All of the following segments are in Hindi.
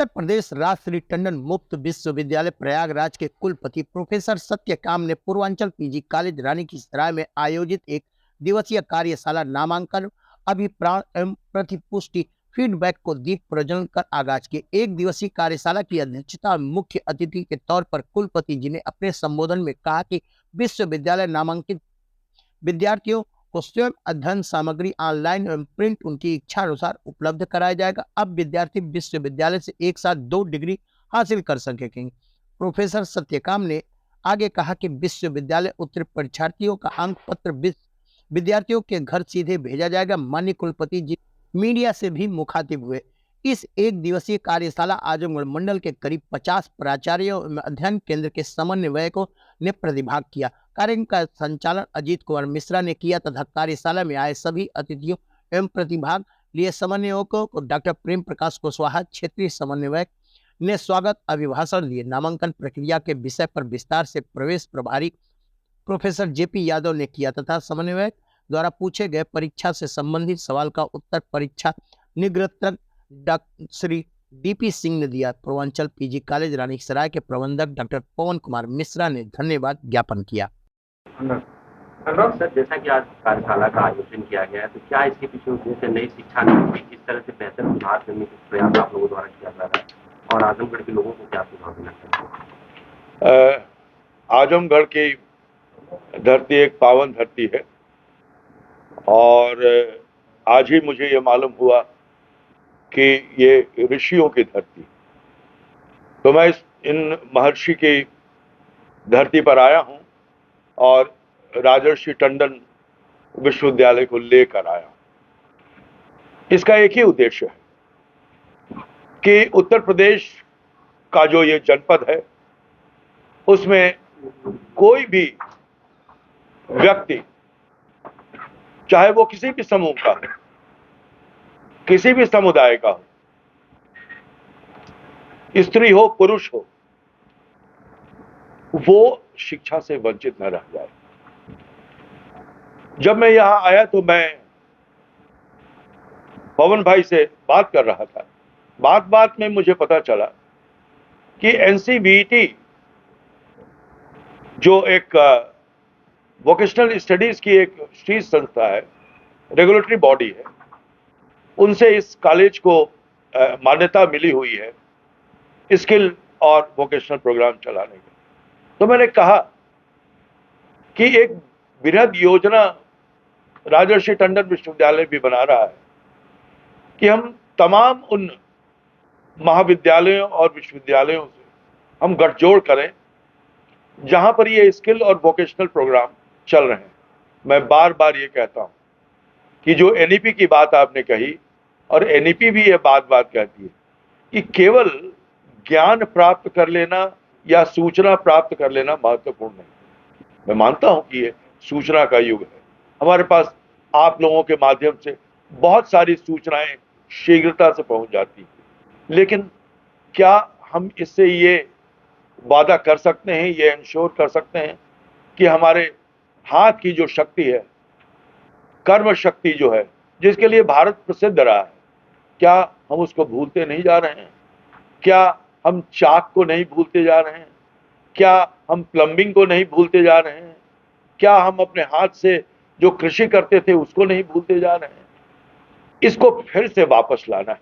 प्रदेश राजश्री टंडन मुक्त विश्वविद्यालय प्रयागराज के कुलपति प्रोफेसर सत्यकाम ने पूर्वांचल पीजी कॉलेज रानीखेसराय में आयोजित एक दिवसीय कार्यशाला नामांकन अभिप्राय एवं प्रतिपुष्टि फीडबैक को दीप प्रज्वलन कर आगाज की। एक दिवसीय कार्यशाला की अध्यक्षता मुख्य अतिथि के तौर पर कुलपति जी ने अपने संबोधन में कहा कि विश्वविद्यालय नामांकित विद्यार्थियों को स्वयं अध्ययन सामग्री ऑनलाइन एवं प्रिंट उनकी इच्छा अनुसार उपलब्ध कराया जाएगा। अब विद्यार्थी विश्वविद्यालय से एक साथ 2 डिग्री हासिल कर सकेंगे। प्रोफेसर सत्यकाम ने आगे कहा कि विश्वविद्यालय उत्तीर्ण परीक्षार्थियों का अंक पत्र विद्यार्थियों के घर सीधे भेजा जाएगा। माननीय कुलपति जी मीडिया से भी मुखातिब हुए। इस एक दिवसीय कार्यशाला आजमगढ़ मंडल के करीब 50 प्राचार्यों एवं अध्ययन केंद्र के समन्वयकों ने प्रतिभाग किया। कार्यक्रम का संचालन अजीत कुमार मिश्रा ने किया तथा कार्यशाला में आए सभी अतिथियों एवं प्रतिभाग लिए समन्वयकों को डॉक्टर प्रेम प्रकाश कुशवाहा क्षेत्रीय समन्वयक ने स्वागत अभिभाषण दिए। नामांकन प्रक्रिया के विषय पर विस्तार से प्रवेश प्रभारी प्रोफेसर जेपी यादव ने किया तथा समन्वयक द्वारा पूछे गए परीक्षा से संबंधित सवाल का उत्तर परीक्षा निगृहतक डॉक्टर श्री डीपी सिंह ने दिया। पूर्वांचल पीजी कॉलेज रानीखेसराय के प्रबंधक डॉक्टर पवन कुमार मिश्रा ने धन्यवाद ज्ञापन किया। सर, जैसा कि आज कार्यशाला का आयोजन किया गया है, तो क्या इसके पीछे उद्देश्य नई शिक्षा नीति किस तरह से बेहतर सुधार करने के प्रयास आप लोगों द्वारा किया जा रहा है और आजमगढ़ के लोगों को क्या सुझाव देना चाहिए? आजमगढ़ की धरती एक पावन धरती है और आज ही मुझे ये मालूम हुआ कि ये ऋषियों की धरती। तो मैं इन महर्षि की धरती पर आया हूं और राजर्षि टंडन विश्वविद्यालय को लेकर आया। इसका एक ही उद्देश्य है कि उत्तर प्रदेश का जो ये जनपद है उसमें कोई भी व्यक्ति, चाहे वो किसी भी समूह का हो, किसी भी समुदाय का हो, स्त्री हो पुरुष हो, वो शिक्षा से वंचित न रह जाए। जब मैं यहां आया तो मैं पवन भाई से बात कर रहा था। बात में मुझे पता चला कि एनसीवीटी जो एक वोकेशनल स्टडीज की एक शीर्ष संस्था है, रेगुलेटरी बॉडी है, उनसे इस कॉलेज को मान्यता मिली हुई है स्किल और वोकेशनल प्रोग्राम चलाने की। तो मैंने कहा कि एक बृहद योजना राजर्षि टंडन विश्वविद्यालय भी बना रहा है कि हम तमाम उन महाविद्यालयों और विश्वविद्यालयों से हम गठजोड़ करें जहां पर ये स्किल और वोकेशनल प्रोग्राम चल रहे हैं। मैं बार बार ये कहता हूं कि जो एनईपी की बात आपने कही, और एनईपी भी ये बात कहती है कि केवल ज्ञान प्राप्त कर लेना या सूचना प्राप्त कर लेना महत्वपूर्ण नहीं। मैं मानता हूं कि ये सूचना का युग है। हमारे पास आप लोगों के माध्यम से बहुत सारी सूचनाएं शीघ्रता से पहुंच जाती हैं, लेकिन क्या हम इससे ये वादा कर सकते हैं, ये इंश्योर कर सकते हैं कि हमारे हाथ की जो शक्ति है, कर्म शक्ति जो है, जिसके लिए भारत प्रसिद्ध रहा है, क्या हम उसको भूलते नहीं जा रहे हैं? क्या हम चाक को नहीं भूलते जा रहे हैं? क्या हम प्लम्बिंग को नहीं भूलते जा रहे हैं? क्या हम अपने हाथ से जो कृषि करते थे उसको नहीं भूलते जा रहे हैं? इसको फिर से वापस लाना है,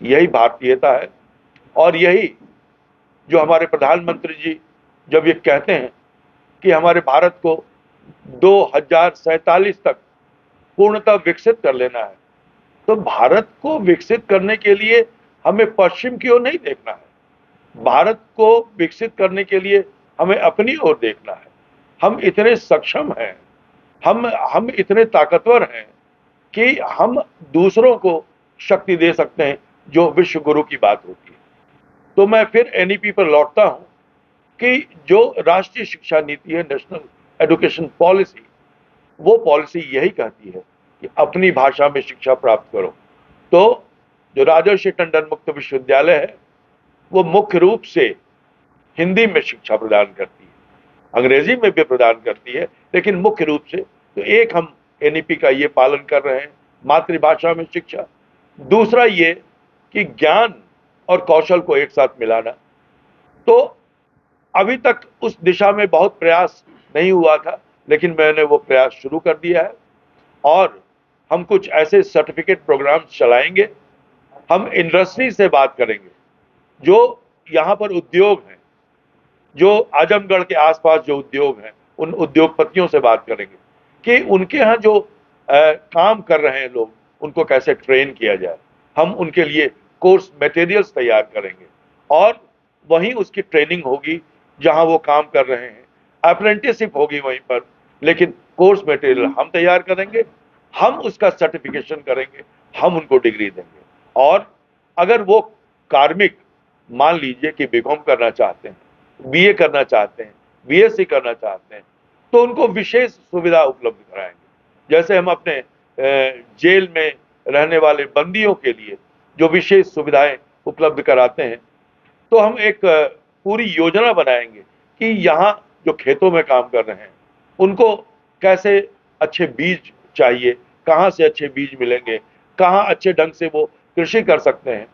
यही भारतीयता है। और यही जो हमारे प्रधानमंत्री जी जब ये कहते हैं कि हमारे भारत को 2047 तक पूर्णतः विकसित कर लेना है, तो भारत को विकसित करने के लिए हमें पश्चिम की ओर नहीं देखना है। भारत को विकसित करने के लिए हमें अपनी ओर देखना है। हम इतने सक्षम हैं, हम इतने ताकतवर हैं कि हम दूसरों को शक्ति दे सकते हैं, जो विश्व गुरु की बात होती है। तो मैं फिर एनईपी पर लौटता हूं कि जो राष्ट्रीय शिक्षा नीति है, नेशनल एजुकेशन पॉलिसी, वो पॉलिसी यही कहती है कि अपनी भाषा में शिक्षा प्राप्त करो। तो जो राजर्षि टंडन मुक्त विश्वविद्यालय है, वो मुख्य रूप से हिंदी में शिक्षा प्रदान करती है, अंग्रेजी में भी प्रदान करती है, लेकिन मुख्य रूप से तो एक हम एनईपी का ये पालन कर रहे हैं, मातृभाषा में शिक्षा। दूसरा ये कि ज्ञान और कौशल को एक साथ मिलाना। तो अभी तक उस दिशा में बहुत प्रयास नहीं हुआ था, लेकिन मैंने वो प्रयास शुरू कर दिया है और हम कुछ ऐसे सर्टिफिकेट प्रोग्राम्स चलाएंगे। हम इंडस्ट्री से बात करेंगे, जो यहाँ पर उद्योग हैं, जो आजमगढ़ के आसपास जो उद्योग हैं, उन उद्योगपतियों से बात करेंगे कि उनके यहाँ जो काम कर रहे हैं लोग, उनको कैसे ट्रेन किया जाए। हम उनके लिए कोर्स मटेरियल्स तैयार करेंगे और वहीं उसकी ट्रेनिंग होगी जहां वो काम कर रहे हैं। अप्रेंटिसशिप होगी वहीं पर, लेकिन कोर्स मटेरियल हम तैयार करेंगे, हम उसका सर्टिफिकेशन करेंगे, हम उनको डिग्री देंगे। और अगर वो कार्मिक मान लीजिए कि बीकॉम करना चाहते हैं, बीए करना चाहते हैं, बीएससी करना चाहते हैं, तो उनको विशेष सुविधा उपलब्ध कराएंगे। जैसे हम अपने जेल में रहने वाले बंदियों के लिए जो विशेष सुविधाएं उपलब्ध कराते हैं, तो हम एक पूरी योजना बनाएंगे कि यहाँ जो खेतों में काम कर रहे हैं उनको कैसे अच्छे बीज चाहिए, कहाँ से अच्छे बीज मिलेंगे, कहाँ अच्छे ढंग से वो कृषि कर सकते हैं,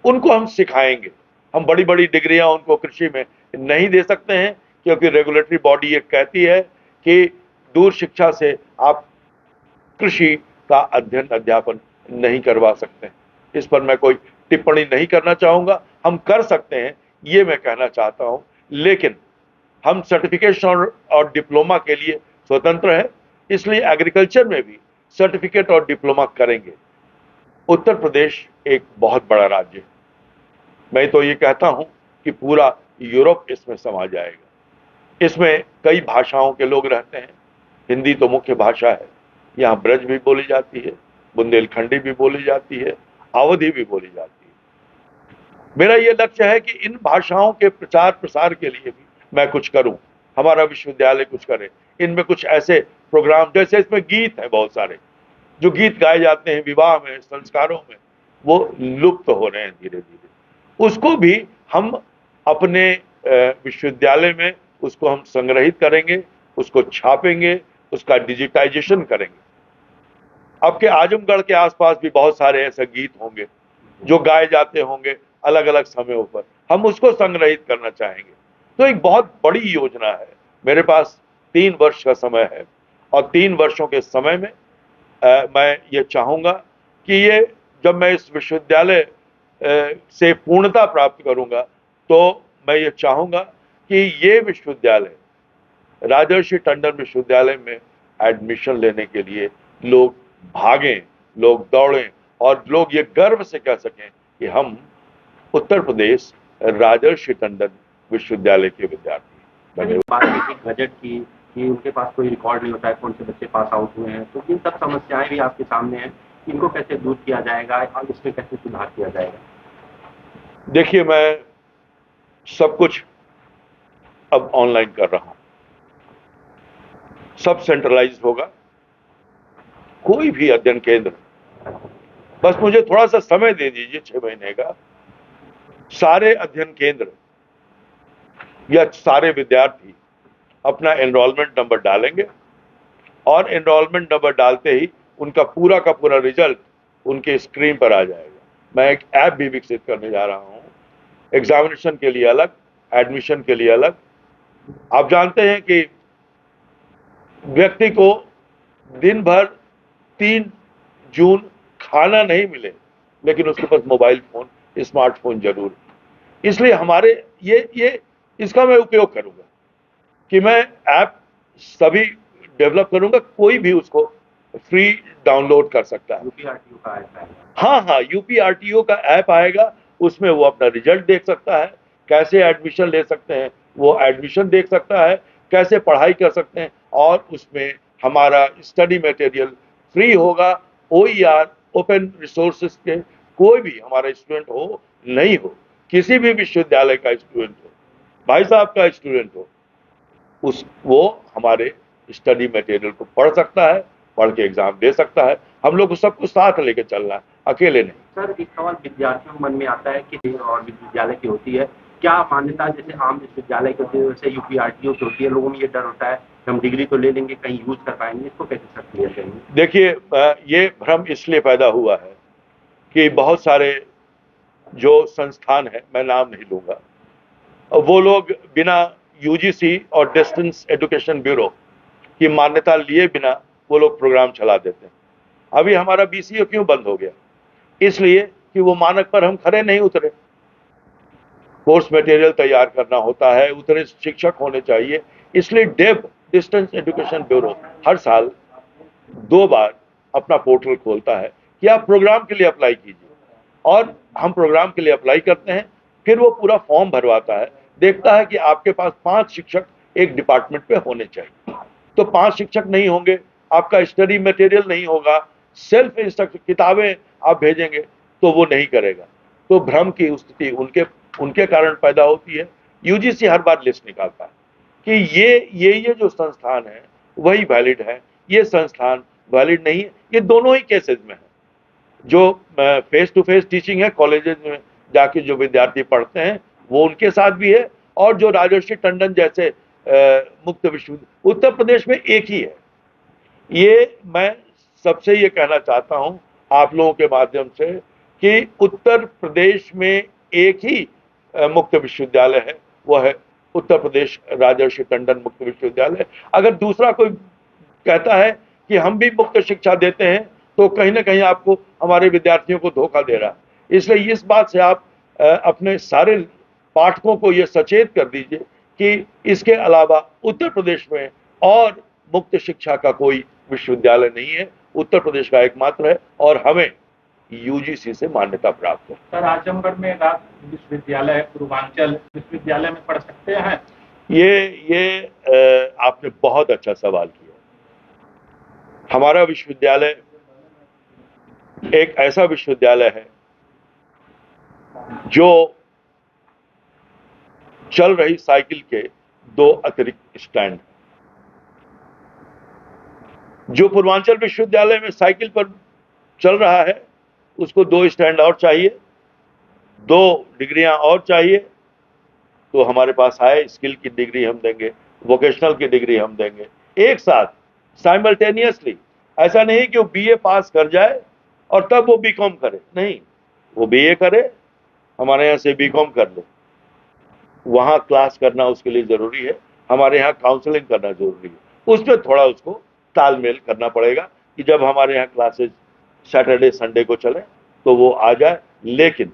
उनको हम सिखाएंगे। हम बड़ी बड़ी डिग्रियां उनको कृषि में नहीं दे सकते हैं, क्योंकि रेगुलेटरी बॉडी ये कहती है कि दूर शिक्षा से आप कृषि का अध्ययन अध्यापन नहीं करवा सकते। इस पर मैं कोई टिप्पणी नहीं करना चाहूंगा। हम कर सकते हैं ये मैं कहना चाहता हूं, लेकिन हम सर्टिफिकेशन और डिप्लोमा के लिए स्वतंत्र हैं, इसलिए एग्रीकल्चर में भी सर्टिफिकेट और डिप्लोमा करेंगे। उत्तर प्रदेश एक बहुत बड़ा राज्य है। मैं तो ये कहता हूं कि पूरा यूरोप इसमें समा जाएगा। इसमें कई भाषाओं के लोग रहते हैं। हिंदी तो मुख्य भाषा है, यहाँ ब्रज भी बोली जाती है, बुंदेलखंडी भी बोली जाती है, अवधी भी बोली जाती है। मेरा ये लक्ष्य है कि इन भाषाओं के प्रचार प्रसार के लिए भी मैं कुछ करूं, हमारा विश्वविद्यालय कुछ करे। इनमें कुछ ऐसे प्रोग्राम, जैसे इसमें गीत हैं बहुत सारे, जो गीत गाए जाते हैं विवाह में, संस्कारों में, वो लुप्त हो रहे हैं धीरे धीरे। उसको भी हम अपने विश्वविद्यालय में उसको हम संग्रहित करेंगे, उसको छापेंगे, उसका डिजिटाइजेशन करेंगे। आपके आजमगढ़ के आसपास भी बहुत सारे ऐसे गीत होंगे जो गाए जाते होंगे अलग अलग समयों पर, हम उसको संग्रहित करना चाहेंगे। तो एक बहुत बड़ी योजना है। मेरे पास 3 वर्ष का समय है और 3 वर्षों के समय में मैं ये चाहूंगा कि ये जब मैं इस विश्वविद्यालय से पूर्णता प्राप्त करूंगा, तो मैं ये चाहूंगा कि ये विश्वविद्यालय, राजर्षि टंडन विश्वविद्यालय में एडमिशन लेने के लिए लोग भागें, लोग दौड़ें और लोग ये गर्व से कह सकें कि हम उत्तर प्रदेश राजर्षि टंडन विश्वविद्यालय के विद्यार्थी। मैंने बात की थी बजट की कि उनके पास कोई रिकॉर्ड नहीं होता है, कौन से बच्चे पास आउट हुए हैं, तो इन सब समस्याएं भी आपके सामने हैं। इनको कैसे दूर किया जाएगा और इसमें कैसे सुधार किया जाएगा? देखिए, मैं सब कुछ अब ऑनलाइन कर रहा हूं, सब सेंट्रलाइज्ड होगा। कोई भी अध्ययन केंद्र, बस मुझे थोड़ा सा समय दे दीजिए 6 महीने का, सारे अध्ययन केंद्र या सारे विद्यार्थी अपना एनरोलमेंट नंबर डालेंगे और एनरोलमेंट नंबर डालते ही उनका पूरा का पूरा रिजल्ट उनके स्क्रीन पर आ जाएगा। मैं एक ऐप भी विकसित करने जा रहा हूं, एग्जामिनेशन के लिए अलग, एडमिशन के लिए अलग। आप जानते हैं कि व्यक्ति को दिन भर 3 जून खाना नहीं मिले, लेकिन उसके पास मोबाइल फोन, स्मार्टफोन जरूर है। इसलिए हमारे ये इसका मैं उपयोग करूंगा कि मैं ऐप सभी डेवलप करूंगा, कोई भी उसको फ्री डाउनलोड कर सकता है। यूपीआरटीओ का ऐप है। हाँ, यूपीआरटीओ का ऐप आएगा, उसमें वो अपना रिजल्ट देख सकता है, कैसे एडमिशन ले सकते हैं वो एडमिशन देख सकता है, कैसे पढ़ाई कर सकते हैं, और उसमें हमारा स्टडी मटेरियल फ्री होगा। ओईआर, ओपन रिसोर्सेज के कोई भी हमारा स्टूडेंट हो, नहीं हो, किसी भी विश्वविद्यालय का स्टूडेंट हो, भाई साहब का स्टूडेंट हो, वो हमारे स्टडी मटेरियल को पढ़ सकता है, पढ़ के एग्जाम दे सकता है। हम लोग सबको साथ लेके चलना है, अकेले नहीं। सर, एक सवाल विद्यार्थियों के मन में आता है कि और विश्वविद्यालय की होती है, क्या मान्यता जैसे आम विश्वविद्यालय की होती है वैसे यूपीआरटीओ की होती है? लोगों में ये डर होता है कि हम डिग्री तो ले लेंगे, कहीं यूज कर पाएंगे, इसको कैसे सर क्लियर करेंगे? देखिए, ये भ्रम इसलिए पैदा हुआ है कि बहुत सारे जो संस्थान है, मैं नाम नहीं लूंगा, वो लोग बिना यूजीसी और डिस्टेंस एजुकेशन ब्यूरो की मान्यता लिए बिना वो लोग प्रोग्राम चला देते हैं। अभी हमारा बीसीए क्यों बंद हो गया? इसलिए कि वो मानक पर हम खरे नहीं उतरे। कोर्स मटेरियल तैयार करना होता है, उतने शिक्षक होने चाहिए, इसलिए डेब डिस्टेंस एजुकेशन ब्यूरो हर साल 2 बार अपना पोर्टल खोलता है कि आप प्रोग्राम के लिए अप्लाई कीजिए, और हम प्रोग्राम के लिए अप्लाई करते हैं। फिर वो पूरा फॉर्म भरवाता है, देखता है कि आपके पास 5 शिक्षक एक डिपार्टमेंट पे होने चाहिए। तो 5 शिक्षक नहीं होंगे, आपका स्टडी मटेरियल नहीं होगा, सेल्फ इंस्ट्रक्शन किताबें आप भेजेंगे तो वो नहीं करेगा। तो भ्रम की स्थिति उनके कारण पैदा होती है। यूजीसी हर बार लिस्ट निकालता है कि ये जो संस्थान है वही वैलिड है, ये संस्थान वैलिड नहीं है। ये दोनों ही केसेस में है। जो फेस टू फेस टीचिंग है, कॉलेजेस में जाके जो विद्यार्थी पढ़ते हैं वो उनके साथ भी है, और जो राजर्षि टंडन जैसे मुक्त विश्वविद्यालय उत्तर प्रदेश में एक ही है। ये मैं सबसे ये कहना चाहता हूं आप लोगों के माध्यम से कि उत्तर प्रदेश में एक ही मुक्त विश्वविद्यालय है, वो है उत्तर प्रदेश राजर्षि टंडन मुक्त विश्वविद्यालय। अगर दूसरा कोई कहता है कि हम भी मुक्त शिक्षा देते हैं तो कहीं ना कहीं आपको हमारे विद्यार्थियों को धोखा दे रहा है। इसलिए इस बात से आप अपने सारे पाठकों को ये सचेत कर दीजिए कि इसके अलावा उत्तर प्रदेश में और मुक्त शिक्षा का कोई विश्वविद्यालय नहीं है, उत्तर प्रदेश का एकमात्र है, और हमें यूजीसी से मान्यता प्राप्त है। सर, आजमगढ़ में राष्ट्रीय विश्वविद्यालय है, पूर्वांचल विश्वविद्यालय में पढ़ सकते हैं? ये आपने बहुत अच्छा सवाल किया। हमारा विश्वविद्यालय एक ऐसा विश्वविद्यालय है जो चल रही साइकिल के 2 अतिरिक्त स्टैंड, जो पूर्वांचल विश्वविद्यालय में साइकिल पर चल रहा है उसको 2 स्टैंड और चाहिए, 2 डिग्रियां और चाहिए। तो हमारे पास है, स्किल की डिग्री हम देंगे, वोकेशनल की डिग्री हम देंगे, एक साथ साइमल्टेनियसली। ऐसा नहीं कि वो बीए पास कर जाए और तब वो बीकॉम करे, नहीं, वो बीए करे, हमारे यहाँ से बीकॉम कर ले, वहां क्लास करना उसके लिए जरूरी है, हमारे यहाँ काउंसलिंग करना जरूरी है। उसमें थोड़ा उसको तालमेल करना पड़ेगा कि जब हमारे यहाँ क्लासेस सैटरडे संडे को चले तो वो आ जाए। लेकिन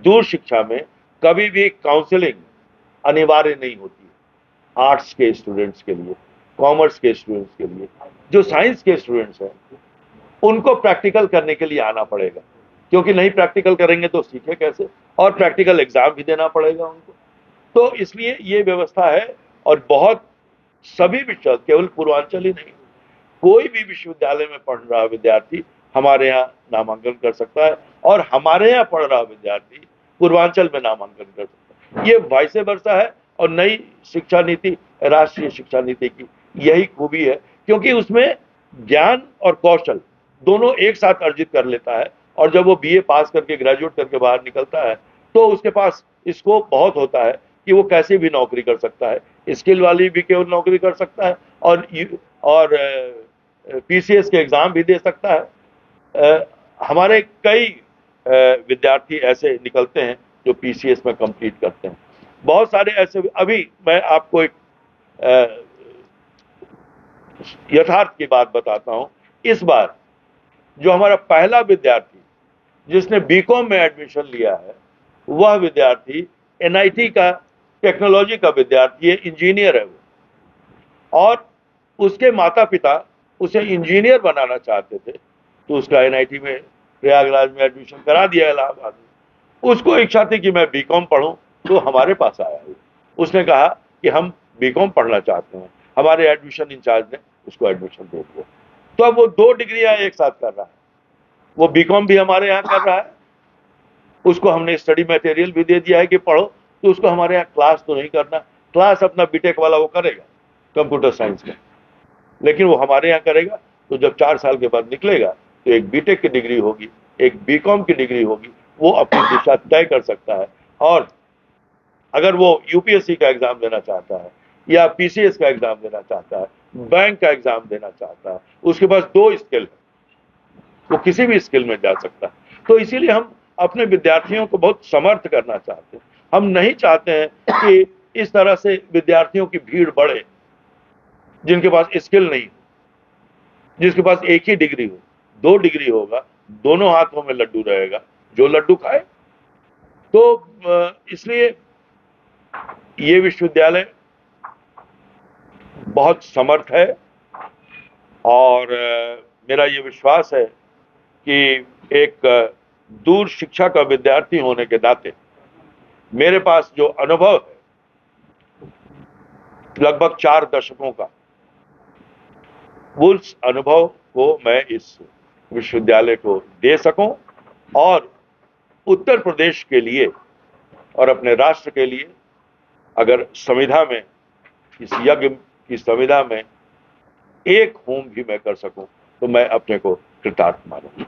दूर शिक्षा में कभी भी काउंसलिंग अनिवार्य नहीं होती है। आर्ट्स के स्टूडेंट्स के लिए, कॉमर्स के स्टूडेंट्स के लिए, जो साइंस के स्टूडेंट्स हैं उनको प्रैक्टिकल करने के लिए आना पड़ेगा, क्योंकि नहीं प्रैक्टिकल करेंगे तो सीखे कैसे, और प्रैक्टिकल एग्जाम भी देना पड़ेगा उनको। तो इसलिए ये व्यवस्था है, और बहुत सभी विश्व, केवल पूर्वांचल ही नहीं, कोई भी विश्वविद्यालय में पढ़ रहा विद्यार्थी हमारे यहाँ नामांकन कर सकता है, और हमारे यहाँ पढ़ रहा विद्यार्थी पूर्वांचल में नामांकन कर सकता है। ये वाइस वर्सा है, और नई शिक्षा नीति, राष्ट्रीय शिक्षा नीति की यही खूबी है, क्योंकि उसमें ज्ञान और कौशल दोनों एक साथ अर्जित कर लेता है। और जब वो बीए पास करके ग्रेजुएट करके बाहर निकलता है तो उसके पास स्कोप बहुत होता है कि वो कैसे भी नौकरी कर सकता है, स्किल वाली भी केवल नौकरी कर सकता है, और पीसीएस के एग्जाम भी दे सकता है। हमारे कई विद्यार्थी ऐसे निकलते हैं जो पीसीएस में कंप्लीट करते हैं, बहुत सारे ऐसे। अभी मैं आपको एक यथार्थ की बात बताता हूं। इस बार जो हमारा पहला विद्यार्थी जिसने बीकॉम में एडमिशन लिया है, वह विद्यार्थी एनआईटी का टेक्नोलॉजी का विद्यार्थी है, इंजीनियर है वो, और उसके माता पिता उसे इंजीनियर बनाना चाहते थे, तो उसका एनआईटी में प्रयागराज में एडमिशन करा दिया इलाहाबाद में। उसको इच्छा थी कि मैं बीकॉम पढूं, तो हमारे पास आया। उसने कहा कि हम बीकॉम पढ़ना चाहते हैं, हमारे एडमिशन इंचार्ज ने उसको एडमिशन दे दिया। तो अब वो 2 डिग्रियां एक साथ कर रहा है, वो बीकॉम भी हमारे यहाँ कर रहा है, उसको हमने स्टडी मटेरियल भी दे दिया है कि पढ़ो। तो उसको हमारे यहाँ क्लास तो नहीं करना, क्लास अपना बीटेक वाला वो करेगा कंप्यूटर साइंस का, लेकिन वो हमारे यहाँ करेगा। तो जब 4 साल के बाद निकलेगा तो एक बीटेक की डिग्री होगी, एक बीकॉम की डिग्री होगी, वो अपनी दिशा तय कर सकता है। और अगर वो यूपीएससी का एग्जाम देना चाहता है, या पीसीएस का एग्जाम देना चाहता है, बैंक का एग्जाम देना चाहता है, उसके पास 2 स्किल है, वो किसी भी स्किल में जा सकता है। तो इसीलिए हम अपने विद्यार्थियों को बहुत समर्थ करना चाहते हैं। हम नहीं चाहते हैं कि इस तरह से विद्यार्थियों की भीड़ बढ़े जिनके पास स्किल नहीं हो, जिसके पास एक ही डिग्री हो, 2 डिग्री होगा, दोनों हाथों में लड्डू रहेगा, जो लड्डू खाए। तो इसलिए ये विश्वविद्यालय बहुत समर्थ है और मेरा ये विश्वास है कि एक दूर शिक्षा का विद्यार्थी होने के नाते मेरे पास जो अनुभव है लगभग 4 दशकों का, उस अनुभव को मैं इस विश्वविद्यालय को दे सकूं और उत्तर प्रदेश के लिए और अपने राष्ट्र के लिए अगर संविधा में, इस यज्ञ की संविधा में एक होम भी मैं कर सकूं तो मैं अपने को कृतार्थ मानूंगा।